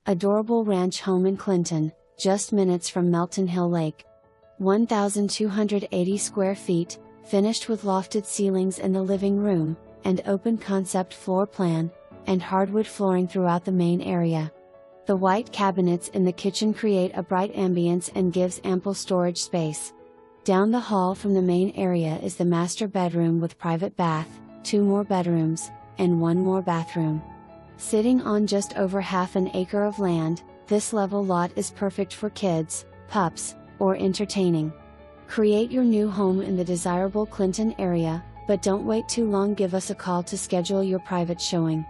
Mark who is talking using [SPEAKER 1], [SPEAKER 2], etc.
[SPEAKER 1] Adorable ranch home in Clinton, just minutes from Melton Hill Lake. 1,280 square feet, finished with lofted ceilings in the living room, and open concept floor plan, and hardwood flooring throughout the main area. The white cabinets in the kitchen create a bright ambience and gives ample storage space. Down the hall from the main area is the master bedroom with private bath, 2 more bedrooms, and 1 more bathroom. Sitting on just over half an acre of land, this level lot is perfect for kids, pups, or entertaining. Create your new home in the desirable Clinton area, but don't wait too long. Give us a call to schedule your private showing.